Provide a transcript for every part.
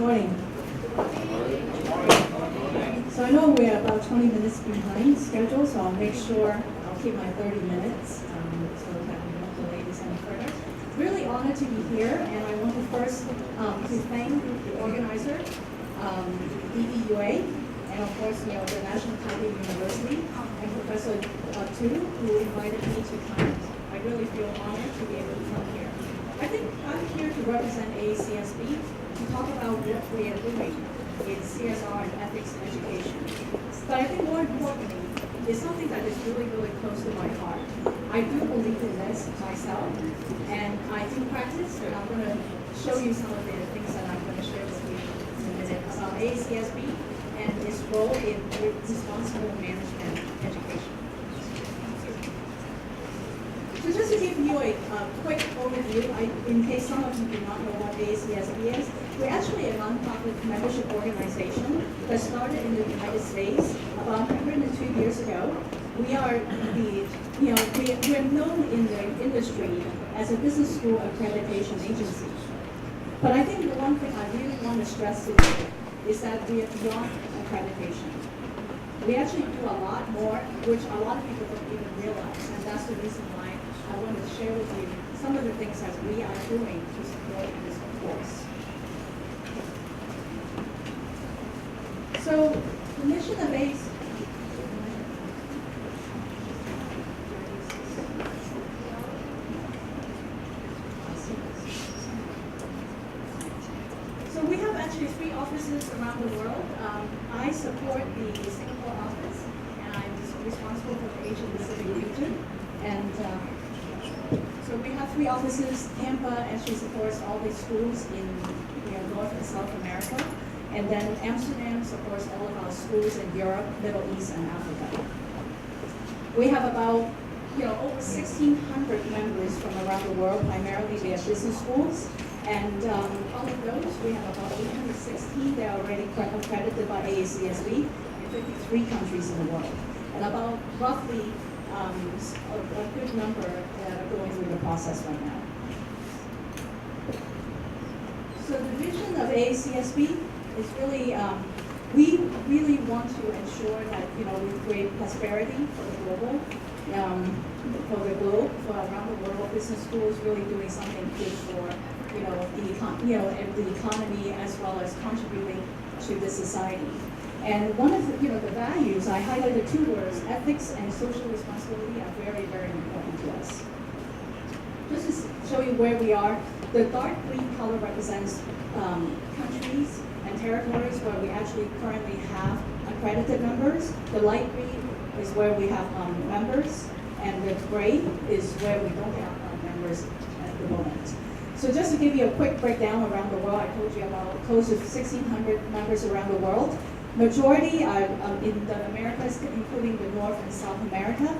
morning. So I know we're about 20 minutes behind schedule, so I'll make sure I'll keep my 30 minutes so that we don't delay this any further. Really honored to be here, and I want to first to thank the organizer, DEUA, and of course, the National Taipei University, and Professor Tu, who invited me to come. I really feel honored to be able to come here. I think I'm here to represent ACSB to talk about what we are doing in CSR and ethics in education. But I think more importantly, it's something that is really, really close to my heart. I do believe in this myself, and I do practice, and I'm going to show you some of the things that I'm going to share with you in a minute about ACSB and its role in responsible management education. So just to give you a quick overview, in case some of you do not know what ACSB is, we're actually a nonprofit membership organization that started in the United States about 102 years ago. We are we're known in the industry as a business school accreditation agency. But I think the one thing I really want to stress today is that we are beyond accreditation. We actually do a lot more, which a lot of people don't even realize, and that's the reason why I want to share with you some of the things that we are doing to support this course. So the mission of ACE. So we have actually 3 offices around the world. I support the Singapore office, and I'm responsible for the Asia Pacific region. And so we have 3 offices. Tampa actually supports all the schools in North and South America. And then Amsterdam supports all of our schools in Europe, Middle East, and Africa. We have about over 1,600 members from around the world. Primarily they are business schools. And out of those, we have about 816 that are already accredited by ACSB in 53 countries in the world. And about roughly a good number that are going through the process right now. So the vision of ACSB is really, we really want to ensure that we create prosperity for the global, for around the world. Business schools really doing something good for the economy as well as contributing to the society. And one of the values, I highlighted 2 words: ethics and social responsibility are very, very important to us. Just to show you where we are, the dark green color represents countries and territories where we actually currently have accredited members. The light green is where we have members, and the gray is where we don't have members at the moment. So just to give you a quick breakdown around the world, I told you about close to 1,600 members around the world. Majority are in the Americas, including the North and South America.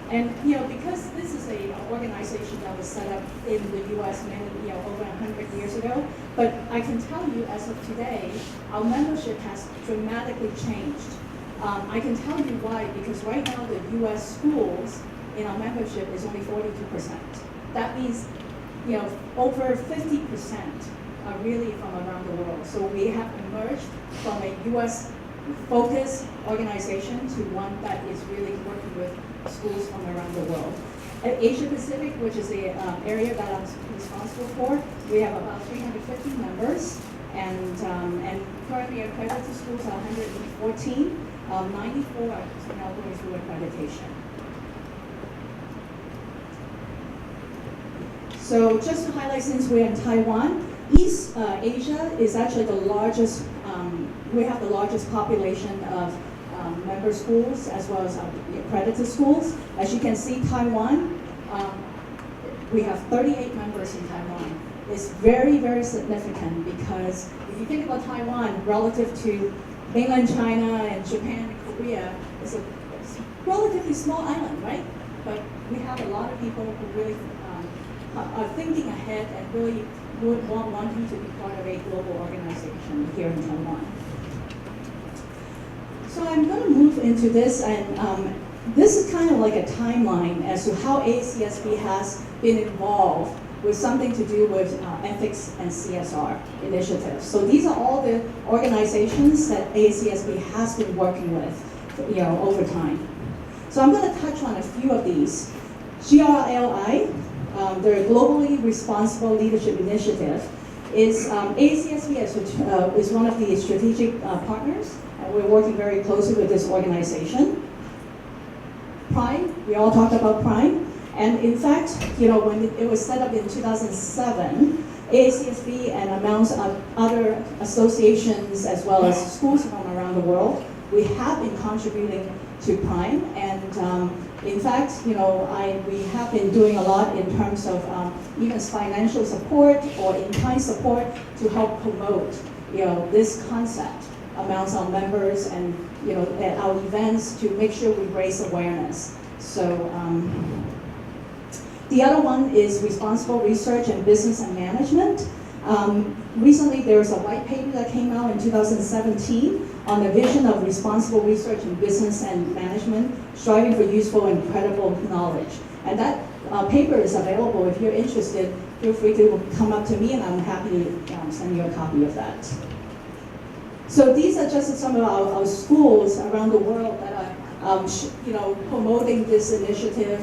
And because this is an organization that was set up in the U.S. over 100 years ago, but I can tell you as of today, our membership has dramatically changed. I can tell you why, because right now the U.S. schools in our membership is only 42%. That means over 50% are really from around the world. So we have emerged from a U.S. focused organization to one that is really working with schools from around the world. At Asia Pacific, which is the area that I'm responsible for, we have about 350 members, and currently accredited schools are 114. 94 are now going through accreditation. So just to highlight, since we're in Taiwan, East Asia is actually the largest. We have the largest population of member schools as well as accredited schools. As you can see, Taiwan, we have 38 members in Taiwan. It's very, very significant because if you think about Taiwan relative to mainland China and Japan and Korea, it's a relatively small island, right? But we have a lot of people who really are thinking ahead and really wanting to be part of a global organization here in Taiwan. So I'm going to move into this, and this is kind of like a timeline as to how ACSB has been involved with something to do with ethics and CSR initiatives. So these are all the organizations that ACSB has been working with, over time. So I'm going to touch on a few of these. GRLI, their Globally Responsible Leadership Initiative, is ACSB is one of the strategic partners, and we're working very closely with this organization. Prime, we all talked about Prime, and in fact, when it was set up in 2007, ACSB and amounts of other associations as well as schools from around the world, we have been contributing to Prime, and in fact, we have been doing a lot in terms of even financial support or in-kind support to help promote, this concept amongst our members and, at our events to make sure we raise awareness. So the other one is responsible research and business and management. Recently, there was a white paper that came out in 2017 on the vision of responsible research in business and management, striving for useful and credible knowledge. And that paper is available. If you're interested, feel free to come up to me, and I'm happy to send you a copy of that. So these are just some of our schools around the world that are promoting this initiative,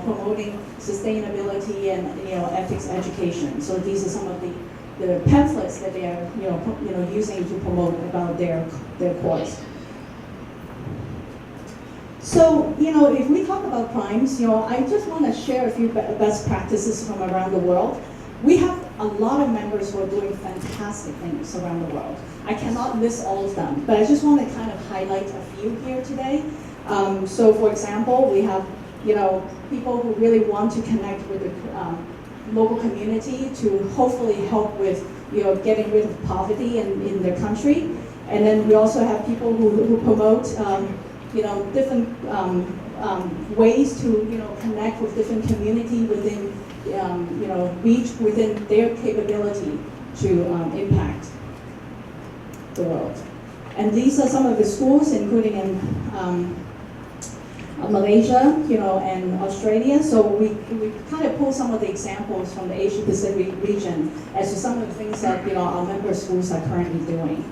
promoting sustainability and ethics education. So these are some of the pamphlets that they are using to promote about their course. So if we talk about primes, I just want to share a few best practices from around the world. We have a lot of members who are doing fantastic things around the world. I cannot list all of them, but I just want to kind of highlight a few here today. So for example, we have people who really want to connect with the local community to hopefully help with getting rid of poverty in their country. And then we also have people who promote different ways to connect with different community within reach within their capability to impact the world. And these are some of the schools, including in Malaysia, and Australia. So we kind of pull some of the examples from the Asia Pacific region as to some of the things that our member schools are currently doing.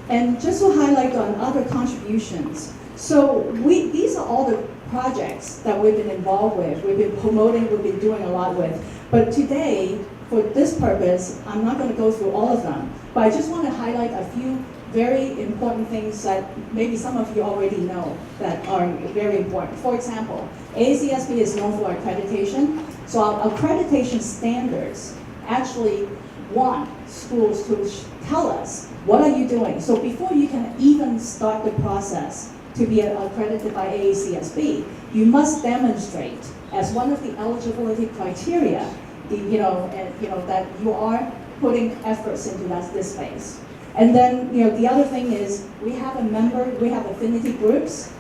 And just to highlight on other contributions, so these are all the projects that we've been involved with, we've been promoting, we've been doing a lot with. But today, for this purpose, I'm not going to go through all of them, but I just want to highlight a few very important things that maybe some of you already know that are very important. For example, ACSB is known for accreditation. So our accreditation standards actually want schools to tell us, what are you doing? So before you can even start the process to be accredited by ACSB, you must demonstrate as one of the eligibility criteria, that you are putting efforts into this space. And then, the other thing is we have affinity groups.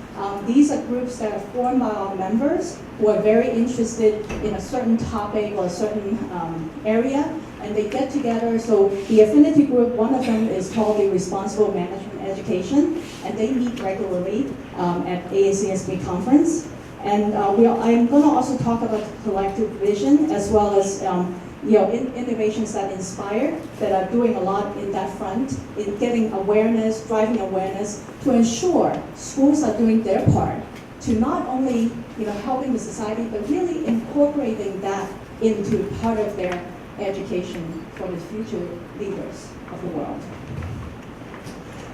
These are groups that are formed by our members who are very interested in a certain topic or a certain area, and they get together. So the affinity group, one of them is called the Responsible Management Education, and they meet regularly at AACSB conference. And I'm going to also talk about collective vision as well as innovations that inspire, that are doing a lot in that front, in getting awareness, driving awareness, to ensure schools are doing their part to not only helping the society, but really incorporating that into part of their education for the future leaders of the world.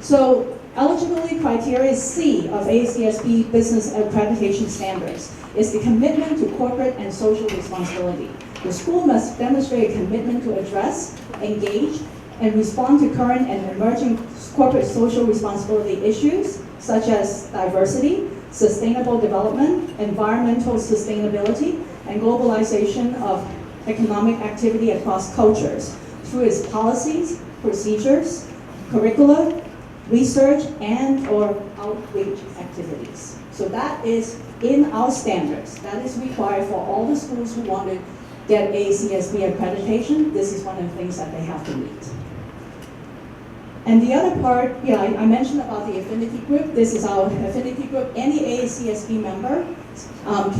So eligibility criteria C of ACSB business accreditation standards is the commitment to corporate and social responsibility. The school must demonstrate a commitment to address, engage, and respond to current and emerging corporate social responsibility issues such as diversity, sustainable development, environmental sustainability, and globalization of economic activity across cultures through its policies, procedures, curricula, research, and/or outreach activities. So that is in our standards. That is required for all the schools who want to get ACSB accreditation. This is one of the things that they have to meet. And the other part, I mentioned about the affinity group. This is our affinity group. Any ACSB member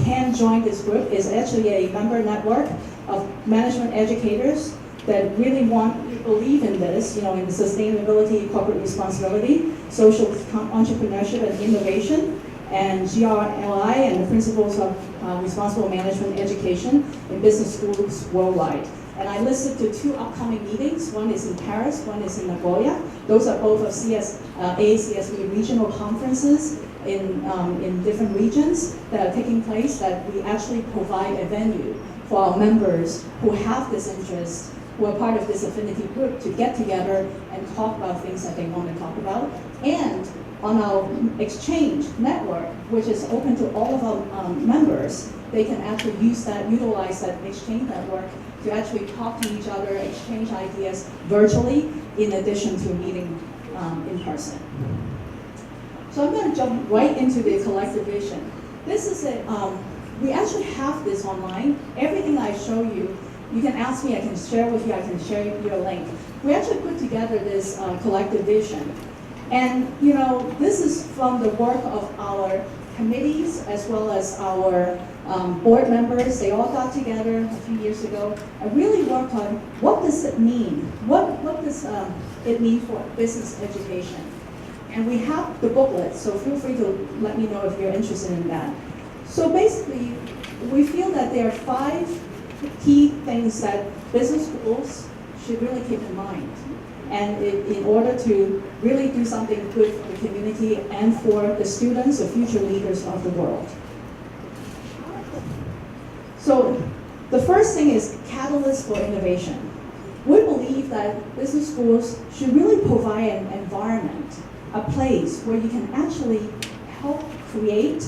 can join this group. It's actually a member network of management educators that really believe in this, in the sustainability, corporate responsibility, social entrepreneurship and innovation, and GRLI and the principles of responsible management education in business schools worldwide. And I listed the 2 upcoming meetings. One is in Paris, one is in Nagoya. Those are both of ACSD regional conferences in different regions that are taking place, that we actually provide a venue for our members who have this interest, who are part of this affinity group, to get together and talk about things that they want to talk about. And on our exchange network, which is open to all of our members, they can actually utilize that exchange network to actually talk to each other, exchange ideas virtually, in addition to meeting in person. So I'm going to jump right into the collective vision. This is we actually have this online. Everything I show you, you can ask me, I can share with you, I can share you a link. We actually put together this collective vision. And this is from the work of our committees as well as our board members. They all got together a few years ago and really worked on what does it mean? What does it mean for business education? And we have the booklet, so feel free to let me know if you're interested in that. So basically, we feel that there are 5 key things that business schools should really keep in mind, and in order to really do something good for the community and for the students, the future leaders of the world. So the first thing is catalyst for innovation. We believe that business schools should really provide an environment, a place where you can actually help create,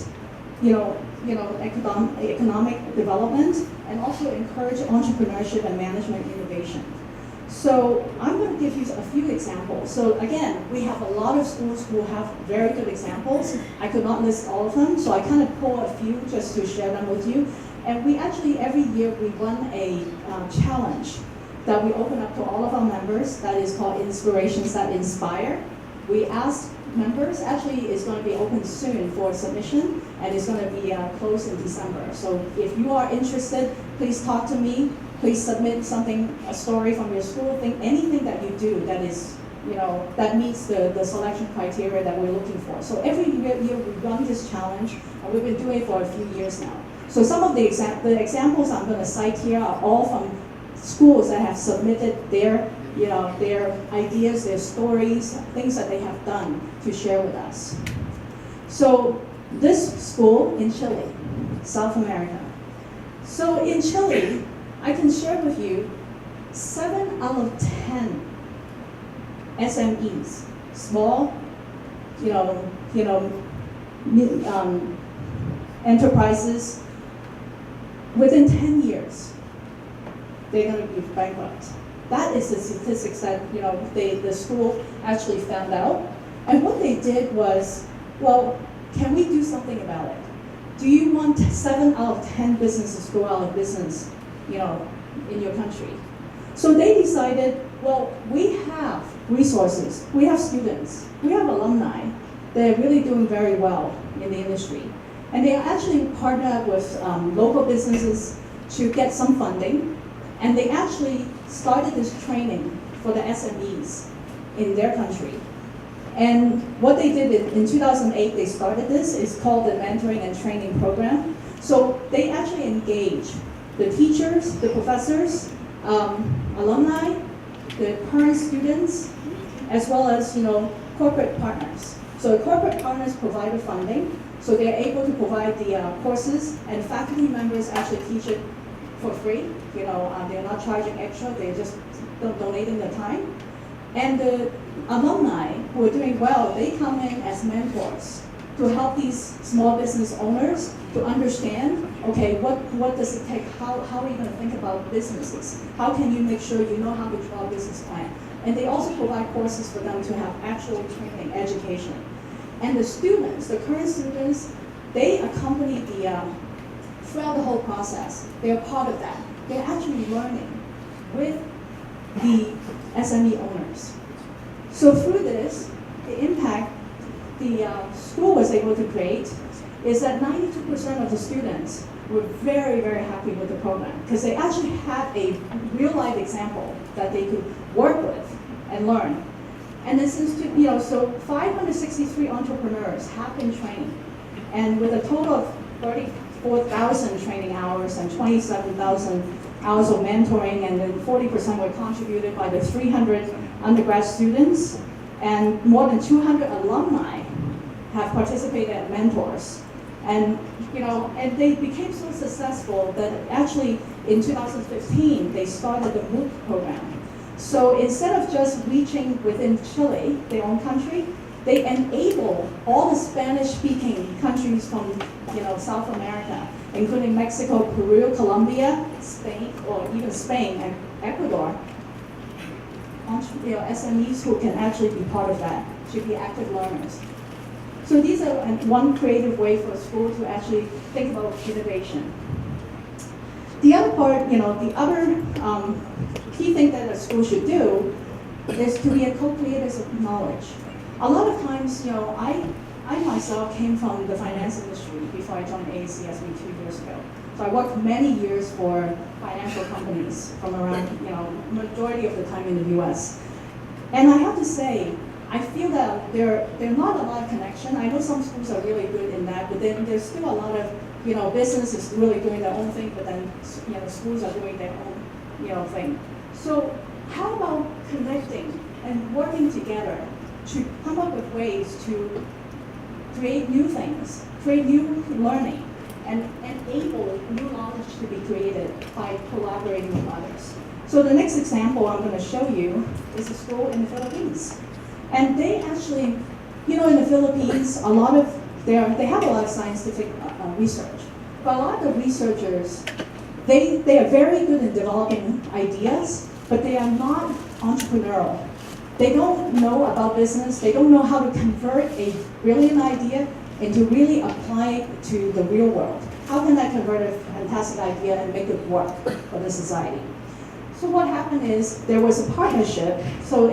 economic development, and also encourage entrepreneurship and management innovation. So I'm going to give you a few examples. So again, we have a lot of schools who have very good examples. I could not list all of them, so I kind of pull a few just to share them with you. And we actually, every year, we run a challenge that we open up to all of our members that is called Inspirations That Inspire. We ask members, actually it's going to be open soon for submission, and it's going to be closed in December. So if you are interested, please talk to me. Please submit something, a story from your school, anything that you do that is, that meets the selection criteria that we're looking for. So every year we run this challenge, and we've been doing it for a few years now. So some of the examples I'm going to cite here are all from schools that have submitted their ideas, their stories, things that they have done to share with us. So this school in Chile, South America. So in Chile, I can share with you 7 out of 10 SMEs, small, enterprises, within 10 years, they're going to be bankrupt. That is the statistics that the school actually found out. And what they did was, well, can we do something about it? Do you want 7 out of 10 businesses to go out of business, in your country? So they decided, well, we have resources, we have students, we have alumni. They're really doing very well in the industry. And they actually partnered with local businesses to get some funding. And they actually started this training for the SMEs in their country. And what they did in 2008, they started this. It's called the Mentoring and Training Program. So they actually engage the teachers, the professors, alumni, the current students, as well as corporate partners. So corporate partners provide the funding, so they're able to provide the courses, and faculty members actually teach it for free. They're not charging extra, they're just donating their time. And the alumni who are doing well, they come in as mentors to help these small business owners to understand, okay, what does it take? How are you going to think about businesses? How can you make sure you know how to draw a business plan? And they also provide courses for them to have actual training, education. And the students, the current students, they accompany throughout the whole process. They're part of that. They're actually learning with the SME owners. So through this, the impact the school was able to create is that 92% of the students were very, very happy with the program because they actually had a real-life example that they could work with and learn. And this is, so 563 entrepreneurs have been trained, and with a total of 34,000 training hours and 27,000 hours of mentoring, and then 40% were contributed by the 300 undergrad students, and more than 200 alumni have participated as mentors. And and they became so successful that actually in 2015 they started the MOOC program. So instead of just reaching within Chile, their own country, they enable all the Spanish-speaking countries from South America, including Mexico, Peru, Colombia, Spain, or even Spain and Ecuador, SMEs who can actually be part of that, should be active learners. So these are one creative way for a school to actually think about innovation. The other part, the other key thing that a school should do is to be a co-creator of knowledge. A lot of times, I myself came from the finance industry before I joined ACSB 2 years ago. So I worked many years for financial companies from around, majority of the time in the US. And I have to say, I feel that there are not a lot of connection. I know some schools are really good in that, but then there's still a lot of, business is really doing their own thing, but then, schools are doing their own, thing. So how about connecting and working together to come up with ways to create new things, create new learning, and enable new knowledge to be created by collaborating with others. So the next example I'm going to show you is a school in the Philippines. And they actually, in the Philippines, they have a lot of scientific research. But a lot of the researchers, they are very good in developing ideas, but they are not entrepreneurial. They don't know about business. They don't know how to convert a brilliant idea into really apply it to the real world. How can I convert a fantastic idea and make it work for the society? So what happened is there was a partnership. So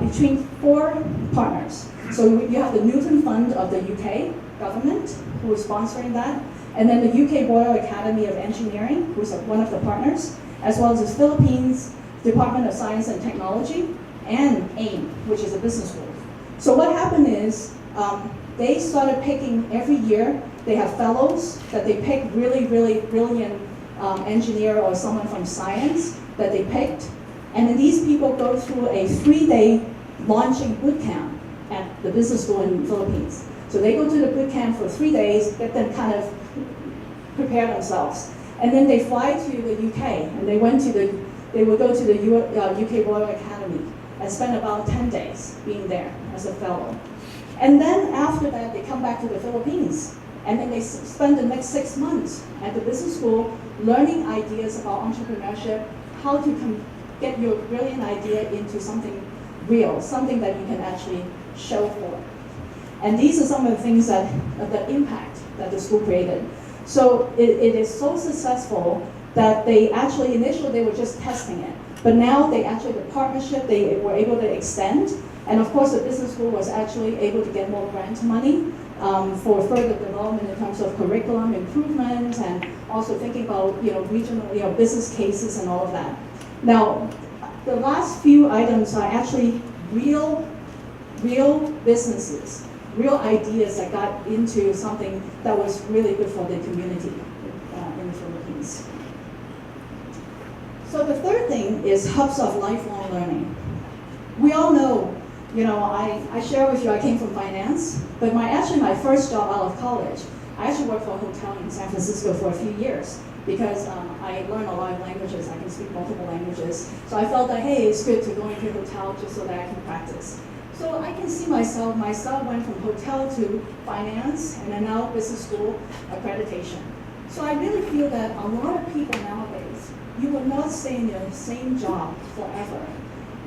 between 4 partners. So you have the Newton Fund of the UK government, who is sponsoring that, and then the UK Royal Academy of Engineering, who's one of the partners, as well as the Philippines Department of Science and Technology, and AIM, which is a business school. So what happened is they started picking every year. They have fellows that they pick really, really brilliant engineer or someone from science that they picked. And then these people go through a 3-day launching boot camp at the business school in the Philippines. So they go to the boot camp for 3 days, get them kind of prepare themselves. And then they fly to the UK, and they would go to the UK Royal Academy and spend about 10 days being there as a fellow. And then after that, they come back to the Philippines. And then they spend the next 6 months at the business school learning ideas about entrepreneurship, how to get your brilliant idea into something real, something that you can actually show for. And these are some of the things the impact that the school created. So it is so successful that they actually, initially they were just testing it, but now they actually, the partnership, they were able to extend. And of course, the business school was actually able to get more grant money for further development in terms of curriculum improvement and also thinking about regional business cases and all of that. Now, the last few items are actually real businesses, real ideas that got into something that was really good for the community in the Philippines. So the third thing is hubs of lifelong learning. We all know, I share with you, I came from finance, but my first job out of college, I actually worked for a hotel in San Francisco for a few years because I learned a lot of languages. I can speak multiple languages. So I felt that, hey, it's good to go into a hotel just so that I can practice. So I can see myself went from hotel to finance and then now business school accreditation. So I really feel that a lot of people nowadays, you will not stay in your same job forever.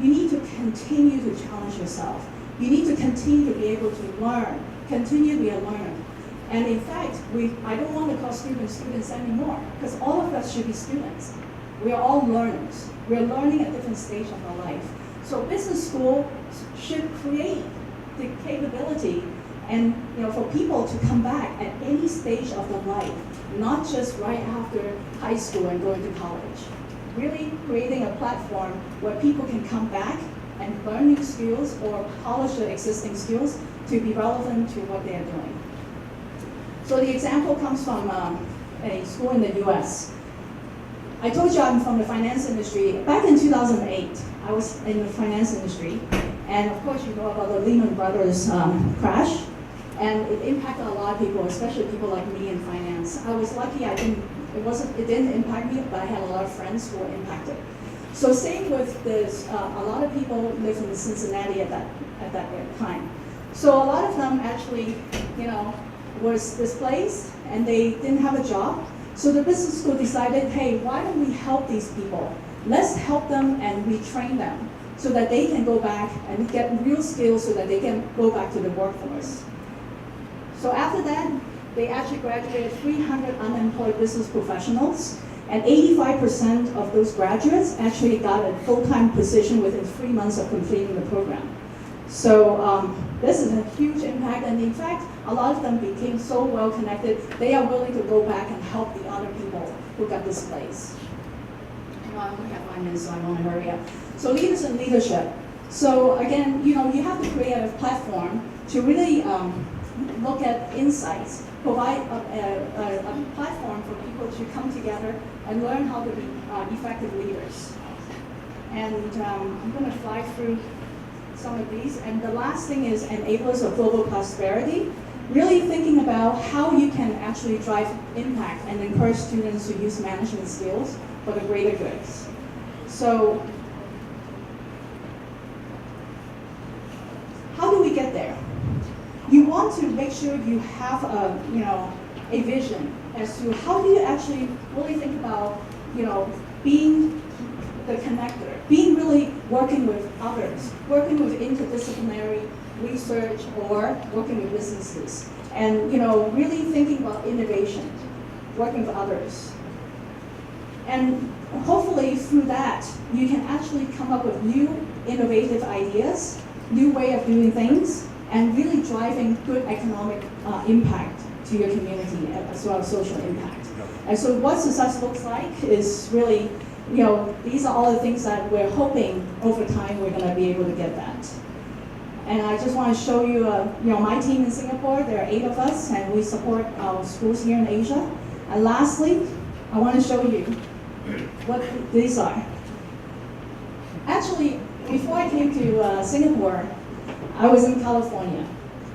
You need to continue to challenge yourself. You need to continue to be able to learn, continue to be a learner. And in fact, I don't want to call students anymore, because all of us should be students. We are all learners. We are learning at different stages of our life. So business school should create the capability And for people to come back at any stage of their life, not just right after high school and going to college. Really creating a platform where people can come back and learn new skills or polish their existing skills to be relevant to what they're doing. So the example comes from a school in the US. I told you I'm from the finance industry. Back in 2008, I was in the finance industry. And of course, you know about the Lehman Brothers crash. And it impacted a lot of people, especially people like me in finance. I was lucky it didn't impact me, but I had a lot of friends who were impacted. So same with this, a lot of people live in Cincinnati at that time. So a lot of them actually, was displaced and they didn't have a job. So the business school decided, hey, why don't we help these people? Let's help them and retrain them so that they can go back and get real skills so that they can go back to the workforce. So after that, they actually graduated 300 unemployed business professionals, and 85% of those graduates actually got a full-time position within 3 months of completing the program. So this is a huge impact, and in fact, a lot of them became so well connected, they are willing to go back and help the other people who got displaced. I only have 5 minutes, so I want to hurry up. So leaders and leadership. So again, you have to create a platform to really look at insights, provide a platform for people to come together and learn how to be effective leaders. And I'm going to fly through some of these. And the last thing is enablers of global prosperity. Really thinking about how you can actually drive impact and encourage students to use management skills for the greater goods. So how do we get there? You want to make sure you have a vision as to how do you actually really think about, being the connector, being really working with others, working with interdisciplinary research or working with businesses, and really thinking about innovation, working with others. And hopefully through that, you can actually come up with new innovative ideas, new way of doing things, and really driving good economic impact to your community as well as social impact. And so what success looks like is really, these are all the things that we're hoping over time we're going to be able to get that. And I just want to show you, my team in Singapore, there are 8 of us, and we support our schools here in Asia. And lastly, I want to show you what these are. Actually, before I came to Singapore, I was in California.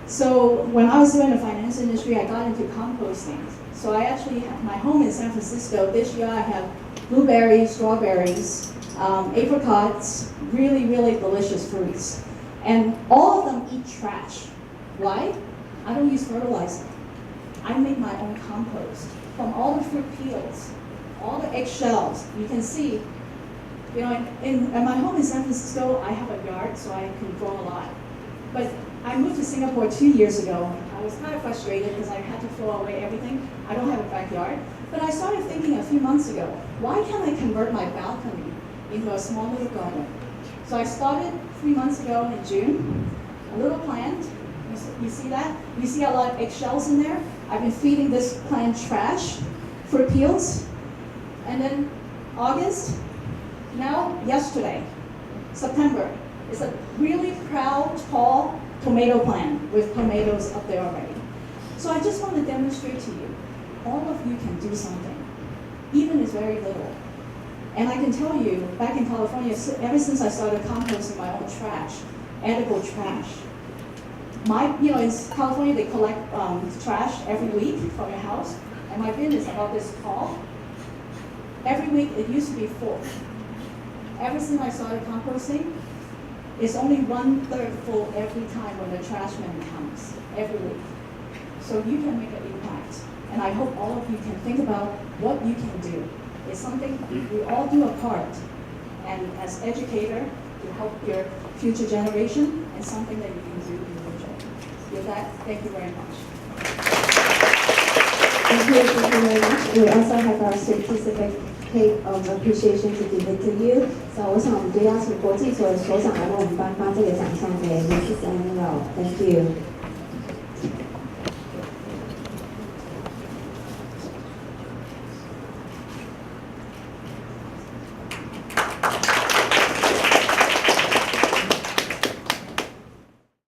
So when I was doing the finance industry, I got into composting. So I actually have my home in San Francisco. This year I have blueberries, strawberries, apricots, really, really delicious fruits. And all of them eat trash. Why? I don't use fertilizer. I make my own compost from all the fruit peels, all the eggshells. You can see, in my home in San Francisco, I have a yard, so I can grow a lot. But I moved to Singapore 2 years ago. I was kind of frustrated because I had to throw away everything. I don't have a backyard. But I started thinking a few months ago, why can't I convert my balcony into a small little garden? So I started 3 months ago in June, a little plant. You see that? You see a lot of eggshells in there? I've been feeding this plant trash, fruit peels. And then August, now yesterday, September, it's a really proud, tall tomato plant with tomatoes up there already. So I just want to demonstrate to you, all of you can do something, even it's very little. And I can tell you, back in California, ever since I started composting my own trash, edible trash, in California they collect trash every week from your house, and my bin is about this tall. Every week it used to be full. Ever since I started composting, it's only 1/3 full every time when the trash man comes, every week. So you can make an impact. And I hope all of you can think about what you can do. It's something we all do a part. And as educator, to help your future generation, and something that you can do individually. With that, thank you very much. Thank you very much. We also have our certificate of appreciation to give it to you. So 我想我们就邀请国际所的所长来为我们颁发这个奖项给 Mrs. Samuel. Thank you.